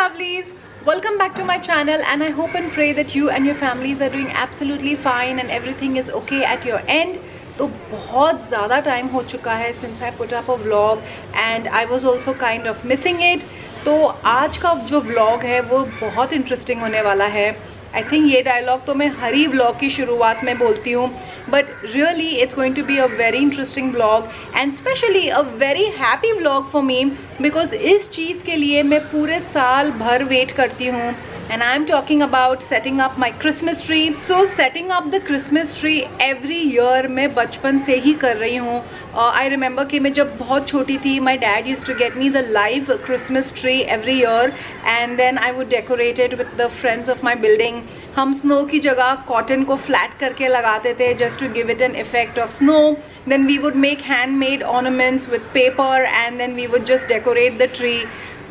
lovelies, welcome back to my channel and I hope and pray that you and your families are doing absolutely fine and everything is okay at your end. तो बहुत ज़्यादा time हो चुका है since I put up a vlog and I was also kind of missing it. तो आज का जो vlog है वो बहुत इंटरेस्टिंग होने वाला है. आई थिंक ये डायलॉग तो मैं हर ही व्लॉग की शुरुआत में बोलती हूँ, but really it's going to be a very interesting vlog and specially a very happy vlog for me because इस चीज़ के लिए मैं पूरे साल भर वेट करती हूँ. And I'm talking about setting up my Christmas tree. So setting up the Christmas tree every year मैं बचपन से ही कर रही हूँ. I remember कि मैं जब बहुत छोटी थी, my dad used to get me the live Christmas tree every year and then I would decorate it with the friends of my building. हम snow की जगह cotton को flat करके लगाते थे just to give it an effect of snow. Then we would make handmade ornaments with paper and then we would just decorate the tree.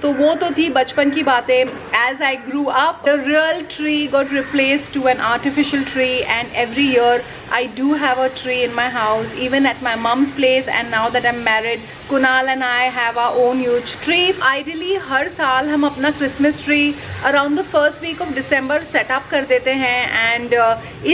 तो वो तो थी बचपन की बातें. As I grew up, the real tree got replaced to an artificial tree and every year I do have a tree in my house, even at my mom's place. And now that I'm married, Kunal and I have our own huge tree. Ideally हर साल हम अपना Christmas tree around the first week of December set up कर देते हैं and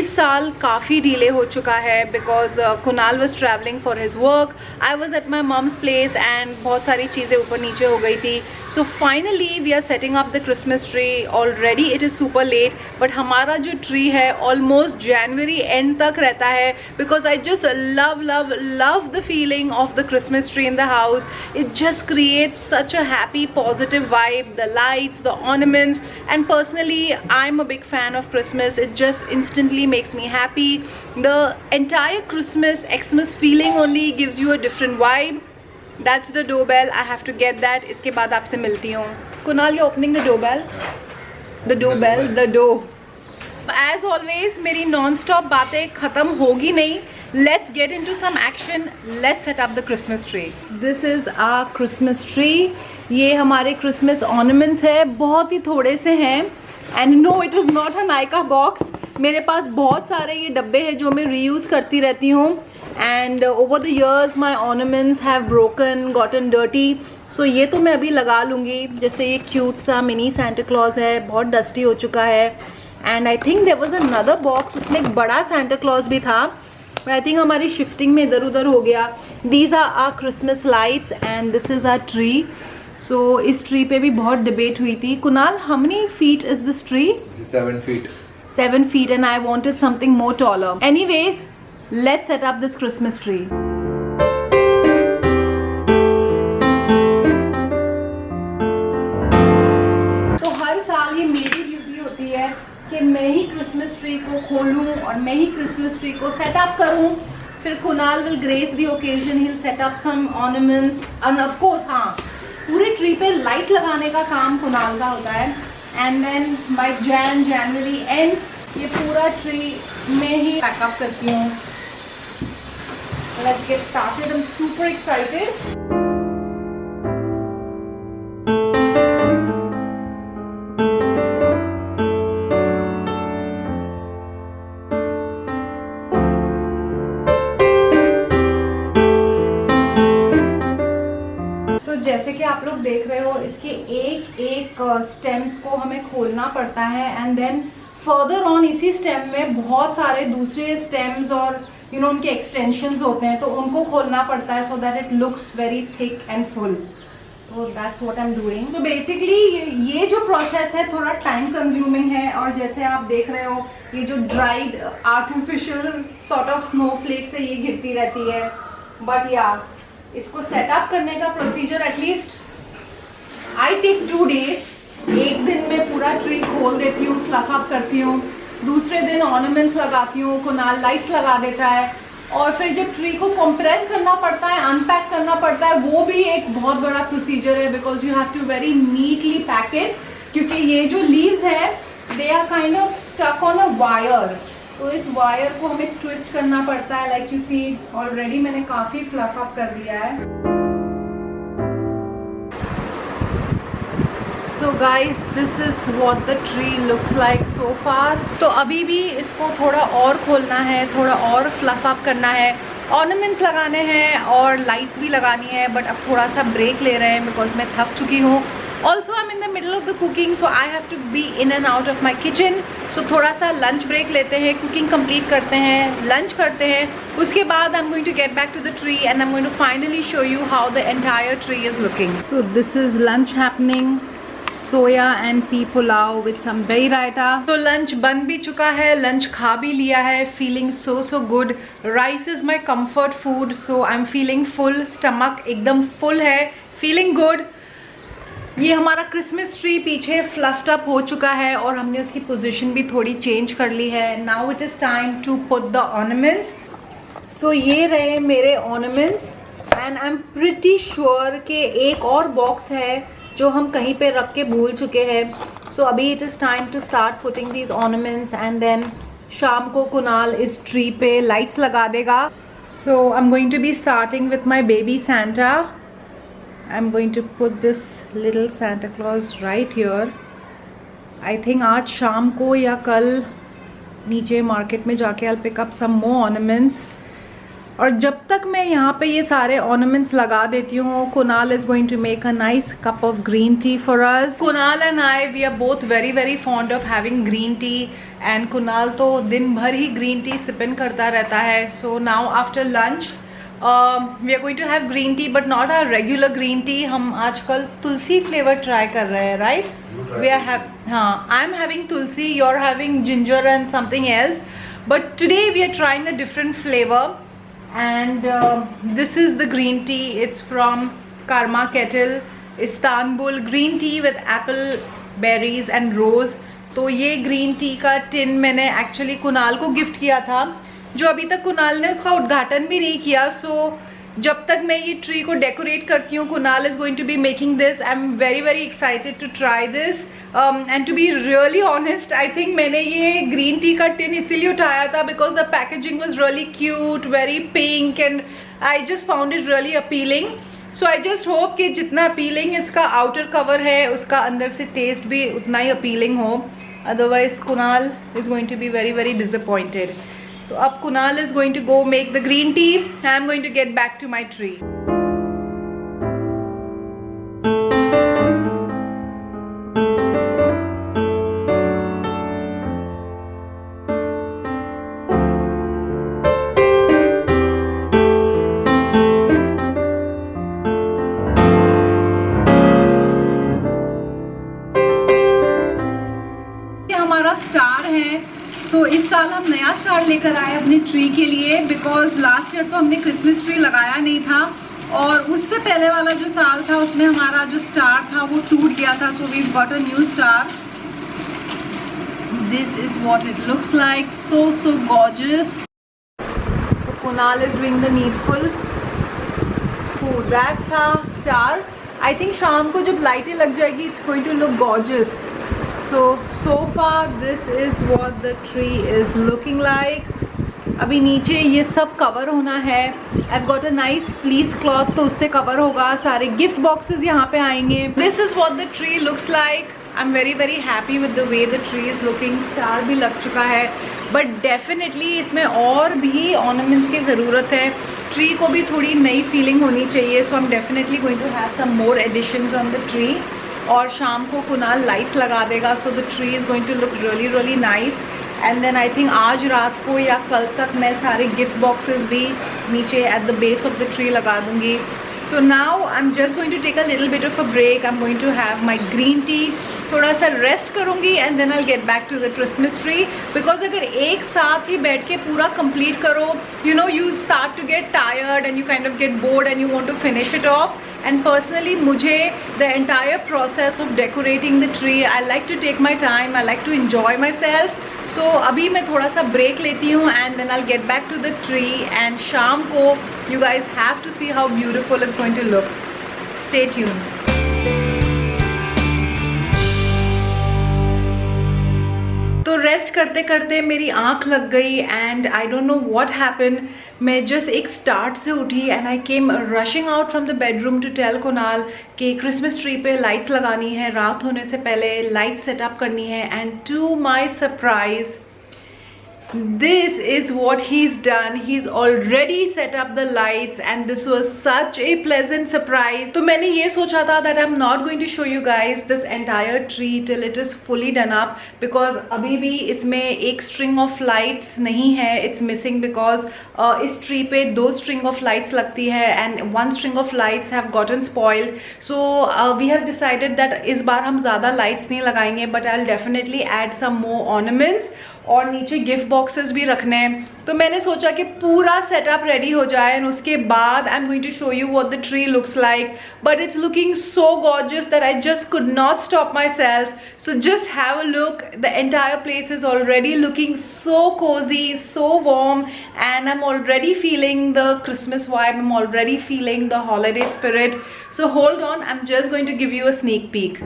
इस साल काफ़ी delay हो चुका है because Kunal was traveling for his work. I was at my mom's place and बहुत सारी चीज़ें ऊपर नीचे हो गई थी. So finally we are setting up the Christmas tree. Already it is super late, but हमारा जो tree है almost January end तक रहता है because I just love the feeling of the Christmas tree in the house. It just creates such a happy, positive vibe. The lights, the ornaments, and personally I'm a big fan of Christmas. It just instantly makes me happy. The entire Xmas feeling only gives you a different vibe. That's the doorbell. I have to get that. इसके बाद आपसे मिलती हूँ. Kunal, you're opening the doorbell. The doorbell, the door. As always, मेरी non-stop बातें ख़त्म होगी नहीं. Let's get into some action. Let's set up the Christmas tree. This is our Christmas tree. ये हमारे Christmas ornaments है. बहुत ही थोड़े से हैं. And no, it is not a Nykaa box. मेरे पास बहुत सारे ये डब्बे हैं जो मैं reuse करती रहती हूँ. And over the years my ornaments have broken, gotten dirty. So ये तो मैं अभी लगा लूँगी. जैसे ये cute सा mini Santa Claus है, बहुत dusty हो चुका है. And I think there was another box, उसमें एक बड़ा Santa Claus भी था. But I think हमारी shifting में इधर उधर हो गया. These are our Christmas lights and this is our tree. So इस tree पे भी बहुत debate हुई थी. Kunal, how many feet is this tree? 7 feet. 7 feet and I wanted something more taller. Anyways, let's set up this Christmas tree. तो हर साल ये मेरी ड्यूटी होती है कि मैं ही क्रिसमस ट्री को खोलूं और मैं ही क्रिसमस ट्री को सेट अप करूं. फिर Kunal will grace the occasion. He'll set up some ornaments and of course हाँ पूरे ट्री पे लाइट लगाने का काम कुणाल का होता है. And then by January end ये पूरा ट्री में ही पैकअप करती हूँ. Let's get started. I'm super excited. So जैसे कि आप लोग देख रहे हो इसके एक स्टेम्स को हमें खोलना पड़ता है and then further on इसी स्टेम में बहुत सारे दूसरे स्टेम्स और उनके एक्सटेंशंस होते हैं तो उनको खोलना पड़ता है so that it looks very thick and full. So that's what I'm doing. So basically ये जो प्रोसेस है थोड़ा टाइम कंज्यूमिंग है और जैसे आप देख रहे हो ये जो dried artificial sort of snowflakes है ये गिरती रहती है. बट या इसको सेटअप करने का procedure at least I take 2 days. एक दिन में पूरा ट्री खोल देती हूँ, फ्लफ अप करती हूँ. दूसरे दिन ऑर्नामेंट्स लगाती हूँ, कुणाल लाइट्स लगा देता है और फिर जब ट्री को कंप्रेस करना पड़ता है, अनपैक करना पड़ता है, वो भी एक बहुत बड़ा प्रोसीजर है because you have to very neatly pack it क्योंकि ये जो लीव्स है they are kind of stuck on a wire. तो इस वायर को हमें ट्विस्ट करना पड़ता है. लाइक यू सी ऑलरेडी मैंने काफ़ी फ्लफ अप कर दिया है. So guys, this is what the tree looks like so far. तो अभी भी इसको थोड़ा और खोलना है, थोड़ा और फ्लफ अप करना है, ऑर्नामेंट्स लगाने हैं और लाइट्स भी लगानी है. बट अब थोड़ा सा ब्रेक ले रहे हैं बिकॉज मैं थक चुकी हूँ. Also I am in the middle of the cooking, so I have to be in and out of my kitchen. So थोड़ा सा लंच ब्रेक लेते हैं, कुकिंग कंप्लीट करते हैं, लंच करते हैं. उसके बाद I am going to get back to the tree and I am going to finally show you how the entire tree is looking. So this is lunch happening. Soya and pea pulao with some dahi raita. तो lunch बन भी चुका है, lunch खा भी लिया है. Feeling so good. Rice is my comfort food, so I am feeling full. Stomach एकदम फुल है, फीलिंग गुड. ये हमारा क्रिसमस ट्री पीछे फ्लफ्ड अप हो चुका है और हमने उसकी पोजीशन भी थोड़ी चेंज कर ली है. Now it is time to put the ornaments. So ये रहे मेरे ornaments and I am pretty sure कि एक और बॉक्स है जो हम कहीं पे रख के भूल चुके हैं. सो अभी it is time to start putting these ornaments and then शाम को कुणाल इस ट्री पे लाइट्स लगा देगा. So I am going to be starting with my baby Santa. I'm going to put this little Santa Claus right here. I think आज शाम को या कल नीचे मार्केट में जाके I'll pick up some more ornaments. और जब तक मैं यहाँ पे ये सारे ornaments लगा देती हूँ, Kunal is going to make a nice cup of green tea for us. Kunal and I, we are both very fond of having green tea. And Kunal तो दिन भर ही green tea sipping करता रहता है. So now after lunch, we are going to have green tea, but not our regular green tea. हम आजकल तुलसी flavor try कर रहे हैं, right? We are I'm having tulsi, you're having ginger and something else. But today we are trying a different flavor. And this is the green tea. It's from Karma Kettle, Istanbul. Green tea with apple, berries and rose. तो ये green tea का tin मैंने actually Kunal को gift किया था, जो अभी तक कुणाल ने उसका उद्घाटन भी नहीं किया. सो जब तक मैं ये ट्री को डेकोरेट करती हूँ, Kunal is going to be making this. I am very excited to try this. And to be really honest, I think मैंने ये ग्रीन टी का टिन इसीलिए उठाया था because the packaging was really cute, very pink and I just found it really appealing. So I just hope कि जितना appealing इसका outer cover है, उसका अंदर से टेस्ट भी उतना ही अपीलिंग हो. Otherwise Kunal is going to be very disappointed. तो अब Kunal is going to go make the green tea. I am going to get back to my tree. ये हमारा स्टार है. तो इस साल हम नया स्टार लेकर आए अपनी ट्री के लिए, बिकॉज लास्ट ईयर तो हमने क्रिसमस ट्री लगाया नहीं था और उससे पहले वाला जो साल था उसमें हमारा जो स्टार था वो टूट गया था. So we got a new star. This is what it looks like. So gorgeous. So Kunal is doing the needful. That's a star. I think शाम को जब लाइटें लग जाएगी it's going to look gorgeous. So far this is what the tree is looking like. अभी नीचे ये सब कवर होना है. I've got a nice fleece cloth, तो उससे कवर होगा. सारे गिफ्ट बॉक्सेस यहाँ पे आएंगे. This is what the tree looks like. I'm very happy with the way the tree is looking. Star भी लग चुका है, but definitely इसमें और भी ornaments की ज़रूरत है. ट्री को भी थोड़ी नई फीलिंग होनी चाहिए. So I'm definitely going to have some more additions on the tree. और शाम को कुणाल लाइट्स लगा देगा. So the tree is going to look really nice. And then I think आज रात को या कल तक मैं सारे गिफ्ट बॉक्सेस भी नीचे at the base of the tree लगा दूंगी. So now I am just going to take a little bit of a break. I am going to have my green tea. थोड़ा सा रेस्ट करूँगी and then I get back to the Christmas tree. Because अगर एक साथ ही बैठ के पूरा कंप्लीट करो, you start to get tired and you kind of get bored and you want to finish it off. And personally, मुझे the entire process of decorating the tree, I like to take my time, I like to enjoy myself. So अभी मैं थोड़ा सा break लेती हूँ and then I'll get back to the tree. And शाम को you guys have to see how beautiful it's going to look. Stay tuned. तो rest करते करते मेरी आँख लग गई and I don't know what happen. मैं जस्ट एक स्टार्ट से उठी and I came rushing out from the bedroom to tell Kunal कि क्रिसमस ट्री पे लाइट्स लगानी है, रात होने से पहले लाइट सेटअप करनी है. And to my surprise this is what he's done. He's already set up the lights and this was such a pleasant surprise. तो मैंने ये सोचा था that I'm not going to show you guys this entire tree till it is fully done up, because अभी भी इसमें एक string of lights नहीं है, it's missing because इस tree पे 2 string of lights लगती है and 1 string of lights have gotten spoiled. So we have decided that इस बार हम ज़्यादा lights नहीं लगाएंगे, but I'll definitely add some more ornaments और नीचे गिफ्ट बॉक्सेस भी रखने हैं. तो मैंने सोचा कि पूरा सेटअप रेडी हो जाए एंड उसके बाद I am going to show you what the tree looks like. But it's looking so gorgeous that I just could not stop myself. So just have a look. The entire place is already looking so cosy, so warm, and I am already feeling the Christmas vibe. I am already feeling the holiday spirit. So hold on, I am just going to give you a sneak peek.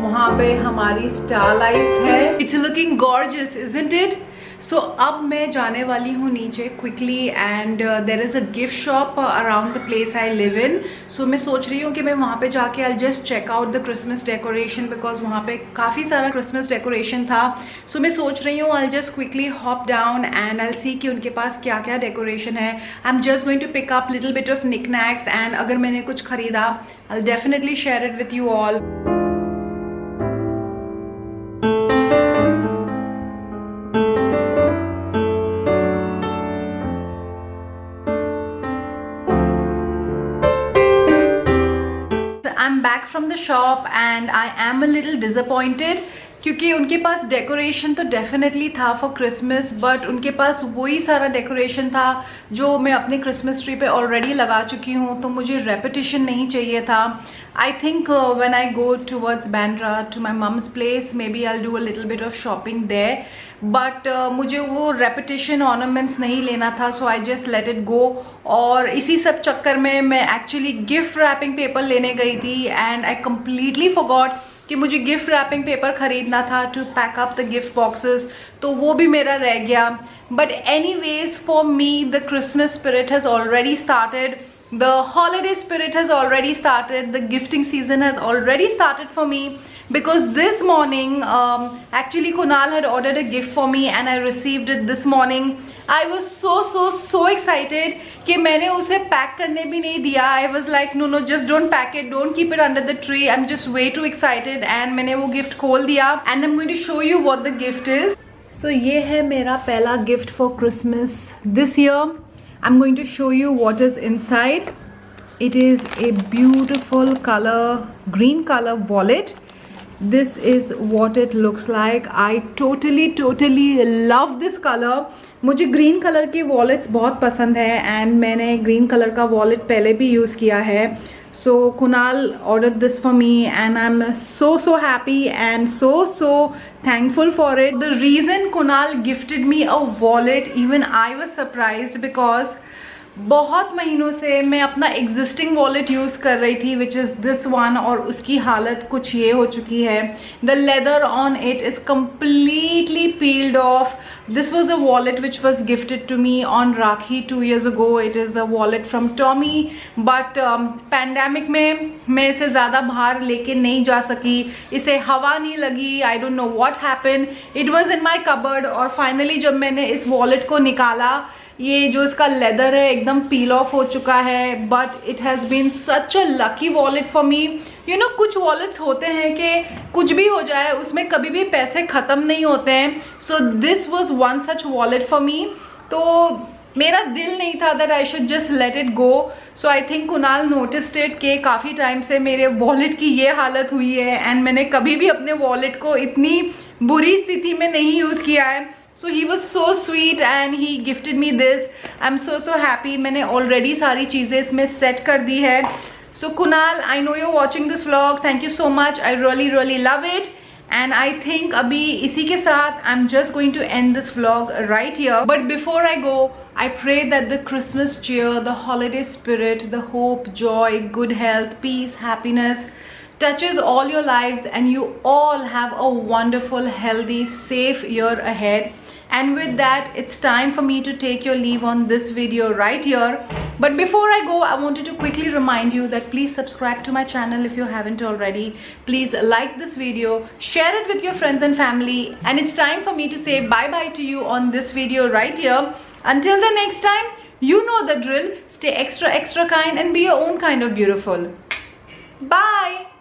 वहाँ पे हमारी star lights है. It's looking gorgeous, isn't it? So अब मैं जाने वाली हूँ नीचे quickly and there is a gift shop around the place I live in. So मैं सोच रही हूँ कि मैं वहाँ पे जाके I just check out the Christmas decoration, because वहाँ पे काफ़ी सारा क्रिसमस डेकोरेशन था. सो मैं सोच रही हूँ I just quickly hop down and I see कि उनके पास क्या क्या डेकोरेशन है. I am just going to pick up little bit of knickknacks and अगर मैंने कुछ खरीदा I will definitely share it with you all. I'm back from the shop and I am a little disappointed क्योंकि उनके पास decoration तो definitely था for Christmas, but उनके पास वही सारा डेकोरेशन था जो मैं अपने क्रिसमस ट्री पे ऑलरेडी लगा चुकी हूँ, तो मुझे रेपिटिशन नहीं चाहिए था. I think when I go towards Bandra to my mum's place maybe I do a little bit of shopping there, but मुझे वो रेपिटिशन ऑर्नामेंट्स नहीं लेना था. So I just let it go. और इसी सब चक्कर में मैं एक्चुअली गिफ्ट रैपिंग पेपर लेने गई थी एंड आई कम्प्लीटली फॉरगॉट कि मुझे गिफ्ट रैपिंग पेपर खरीदना था to pack up the gift boxes, तो वो भी मेरा रह गया. But anyways for me the Christmas spirit has already started. The holiday spirit has already started. The gifting season has already started for me because this morning actually Kunal had ordered a gift for me and I received it this morning. I was so excited कि मैंने उसे pack करने भी नहीं दिया. I was like no just don't pack it, don't keep it under the tree. I'm just way too excited and मैंने वो gift खोल दिया and I'm going to show you what the gift is. So ये है मेरा पहला gift for Christmas this year. I'm going to show you what is inside. It is a beautiful color, green color wallet. This is what it looks like. I totally love this color. मुझे green colour के wallets बहुत पसंद है and मैंने green colour का wallet पहले भी use किया है. So Kunal ordered this for me and I'm so happy and so thankful for it. The reason Kunal gifted me a wallet, even I was surprised because बहुत महीनों से मैं अपना एग्जिस्टिंग वॉलेट यूज़ कर रही थी विच इज़ दिस वन, और उसकी हालत कुछ ये हो चुकी है. The leather on it is completely peeled off. This was a wallet which was gifted to me on Rakhi 2 years ago. It is a wallet from Tommy, but pandemic में मैं इसे ज़्यादा बाहर लेके नहीं जा सकी, इसे हवा नहीं लगी. आई don't know what happened. It was in my cupboard और फाइनली जब मैंने इस वॉलेट को निकाला, ये जो इसका लेदर है एकदम पील ऑफ हो चुका है. But it has been such a lucky wallet for me. You know कुछ वॉलेट्स होते हैं कि कुछ भी हो जाए उसमें कभी भी पैसे ख़त्म नहीं होते हैं. So this was one such wallet for मी. तो मेरा दिल नहीं था that I should just let it go. So I think Kunal noticed it कि काफ़ी टाइम से मेरे वॉलेट की ये हालत हुई है एंड मैंने कभी भी अपने वॉलेट को इतनी बुरी स्थिति में नहीं यूज़ किया है. So he was so sweet and he gifted me this. I'm so happy. मैंने already सारी चीज़ें इसमें set कर दी है. So Kunal, I know you're watching this vlog. Thank you so much. I really love it. And I think अभी इसी के साथ I'm just going to end this vlog right here. But before I go, I pray that the Christmas cheer, the holiday spirit, the hope, joy, good health, peace, happiness touches all your lives and you all have a wonderful, healthy, safe year ahead. And with that, it's time for me to take your leave on this video right here. But before I go, I wanted to quickly remind you that please subscribe to my channel if you haven't already. Please like this video, share it with your friends and family, and it's time for me to say bye bye to you on this video right here. Until the next time, you know the drill. Stay extra kind and be your own kind of beautiful. Bye.